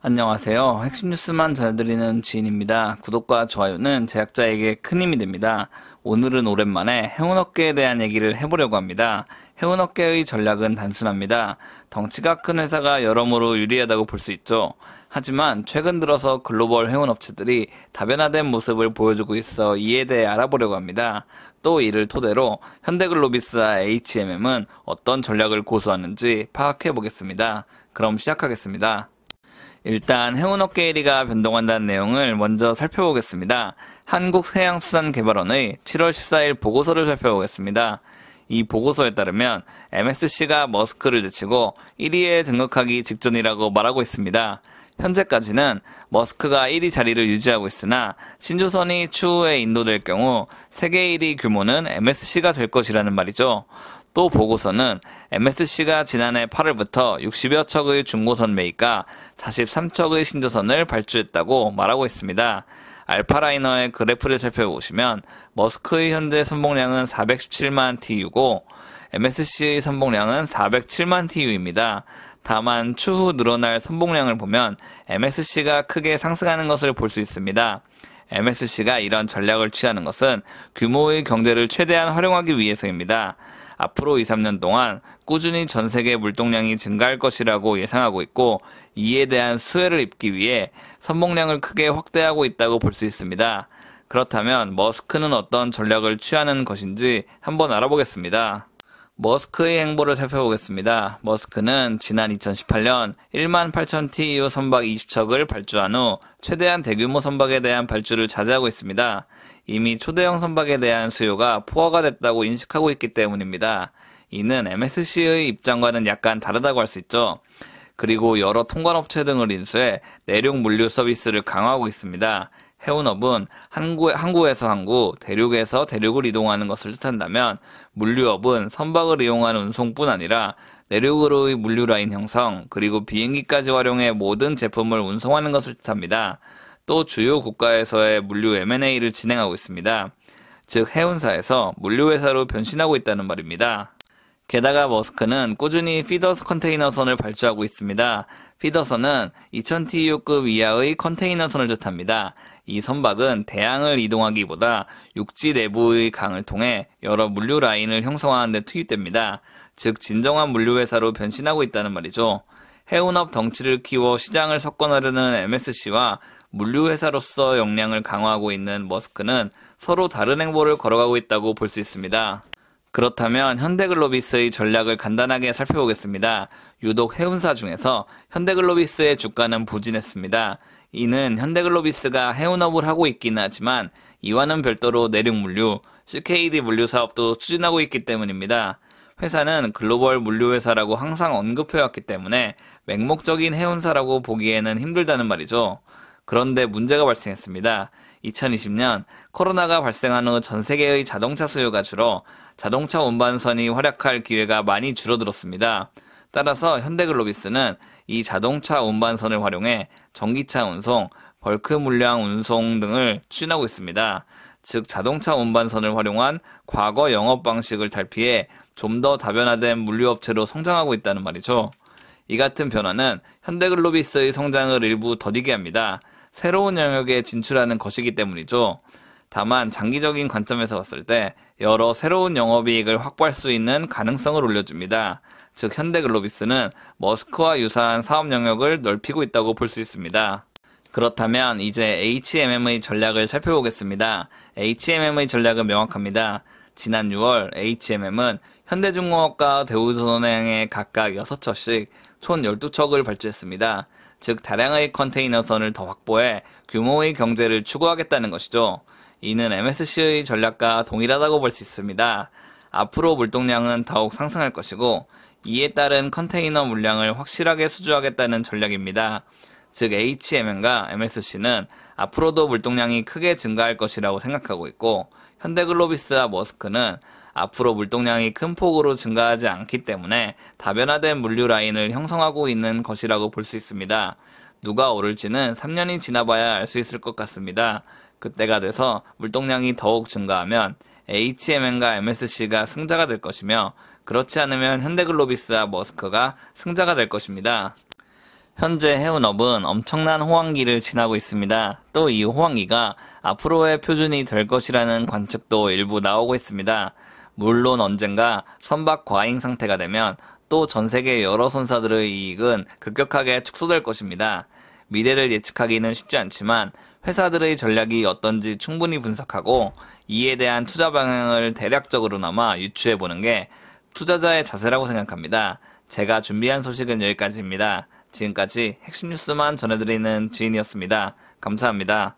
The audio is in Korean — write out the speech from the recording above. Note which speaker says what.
Speaker 1: 안녕하세요. 핵심 뉴스만 전해드리는 지인입니다. 구독과 좋아요는 제작자에게 큰 힘이 됩니다. 오늘은 오랜만에 해운업계에 대한 얘기를 해보려고 합니다. 해운업계의 전략은 단순합니다. 덩치가 큰 회사가 여러모로 유리하다고 볼 수 있죠. 하지만 최근 들어서 글로벌 해운업체들이 다변화된 모습을 보여주고 있어 이에 대해 알아보려고 합니다. 또 이를 토대로 현대글로비스와 HMM은 어떤 전략을 고수하는지 파악해 보겠습니다. 그럼 시작하겠습니다. 일단 해운업계 1위가 변동한다는 내용을 먼저 살펴보겠습니다. 한국해양수산개발원의 7월 14일 보고서를 살펴보겠습니다. 이 보고서에 따르면 MSC가 머스크를 제치고 1위에 등극하기 직전이라고 말하고 있습니다. 현재까지는 머스크가 1위 자리를 유지하고 있으나 신조선이 추후에 인도될 경우 세계 1위 규모는 MSC가 될 것이라는 말이죠. 또 보고서는 MSC가 지난해 8월부터 60여 척의 중고선 매입과 43척의 신조선을 발주했다고 말하고 있습니다. 알파라이너의 그래프를 살펴보시면 머스크의 현재 선봉량은 417만 TU고 MSC의 선봉량은 407만 TU입니다. 다만 추후 늘어날 선봉량을 보면 MSC가 크게 상승하는 것을 볼 수 있습니다. MSC가 이런 전략을 취하는 것은 규모의 경제를 최대한 활용하기 위해서입니다. 앞으로 2-3년 동안 꾸준히 전 세계 물동량이 증가할 것이라고 예상하고 있고 이에 대한 수혜를 입기 위해 선봉량을 크게 확대하고 있다고 볼 수 있습니다. 그렇다면 머스크는 어떤 전략을 취하는 것인지 한번 알아보겠습니다. 머스크의 행보를 살펴보겠습니다. 머스크는 지난 2018년 18,000 TEU 선박 20척을 발주한 후 최대한 대규모 선박에 대한 발주를 자제하고 있습니다. 이미 초대형 선박에 대한 수요가 포화가 됐다고 인식하고 있기 때문입니다. 이는 MSC의 입장과는 약간 다르다고 할 수 있죠. 그리고 여러 통관업체 등을 인수해 내륙 물류 서비스를 강화하고 있습니다. 해운업은 항구에서 항구, 대륙에서 대륙을 이동하는 것을 뜻한다면 물류업은 선박을 이용하는 운송뿐 아니라 내륙으로의 물류라인 형성, 그리고 비행기까지 활용해 모든 제품을 운송하는 것을 뜻합니다. 또 주요 국가에서의 물류 M&A를 진행하고 있습니다. 즉 해운사에서 물류회사로 변신하고 있다는 말입니다. 게다가 머스크는 꾸준히 피더스 컨테이너선을 발주하고 있습니다. 피더선은 2000TU급 이하의 컨테이너선을 뜻합니다. 이 선박은 대양을 이동하기보다 육지 내부의 강을 통해 여러 물류 라인을 형성하는 데 투입됩니다. 즉 진정한 물류회사로 변신하고 있다는 말이죠. 해운업 덩치를 키워 시장을 석권하려는 MSC와 물류회사로서 역량을 강화하고 있는 머스크는 서로 다른 행보를 걸어가고 있다고 볼 수 있습니다. 그렇다면 현대글로비스의 전략을 간단하게 살펴보겠습니다. 유독 해운사 중에서 현대글로비스의 주가는 부진했습니다. 이는 현대글로비스가 해운업을 하고 있긴 하지만 이와는 별도로 내륙물류, CKD 물류 사업도 추진하고 있기 때문입니다. 회사는 글로벌 물류회사라고 항상 언급해왔기 때문에 맹목적인 해운사라고 보기에는 힘들다는 말이죠. 그런데 문제가 발생했습니다. 2020년 코로나가 발생한 후 전 세계의 자동차 수요가 줄어 자동차 운반선이 활약할 기회가 많이 줄어들었습니다. 따라서 현대글로비스는 이 자동차 운반선을 활용해 전기차 운송, 벌크 물량 운송 등을 추진하고 있습니다. 즉 자동차 운반선을 활용한 과거 영업 방식을 탈피해 좀 더 다변화된 물류업체로 성장하고 있다는 말이죠. 이 같은 변화는 현대글로비스의 성장을 일부 더디게 합니다. 새로운 영역에 진출하는 것이기 때문이죠. 다만 장기적인 관점에서 봤을 때 여러 새로운 영업이익을 확보할 수 있는 가능성을 올려줍니다. 즉 현대글로비스는 머스크와 유사한 사업 영역을 넓히고 있다고 볼 수 있습니다. 그렇다면 이제 HMM의 전략을 살펴보겠습니다. HMM의 전략은 명확합니다. 지난 6월 HMM은 현대중공업과 대우조선해양에 각각 6척씩 총 12척을 발주했습니다. 즉 다량의 컨테이너선을 더 확보해 규모의 경제를 추구하겠다는 것이죠. 이는 MSC의 전략과 동일하다고 볼 수 있습니다. 앞으로 물동량은 더욱 상승할 것이고 이에 따른 컨테이너 물량을 확실하게 수주하겠다는 전략입니다. 즉 HMM과 MSC는 앞으로도 물동량이 크게 증가할 것이라고 생각하고 있고 현대글로비스와 머스크는 앞으로 물동량이 큰 폭으로 증가하지 않기 때문에 다변화된 물류 라인을 형성하고 있는 것이라고 볼 수 있습니다. 누가 오를지는 3년이 지나봐야 알 수 있을 것 같습니다. 그때가 돼서 물동량이 더욱 증가하면 HMM과 MSC가 승자가 될 것이며 그렇지 않으면 현대글로비스와 머스크가 승자가 될 것입니다. 현재 해운업은 엄청난 호황기를 지나고 있습니다. 또 이 호황기가 앞으로의 표준이 될 것이라는 관측도 일부 나오고 있습니다. 물론 언젠가 선박 과잉 상태가 되면 또 전 세계 여러 선사들의 이익은 급격하게 축소될 것입니다. 미래를 예측하기는 쉽지 않지만 회사들의 전략이 어떤지 충분히 분석하고 이에 대한 투자 방향을 대략적으로나마 유추해보는 게 투자자의 자세라고 생각합니다. 제가 준비한 소식은 여기까지입니다. 지금까지 핵심 뉴스만 전해드리는 지인이었습니다. 감사합니다.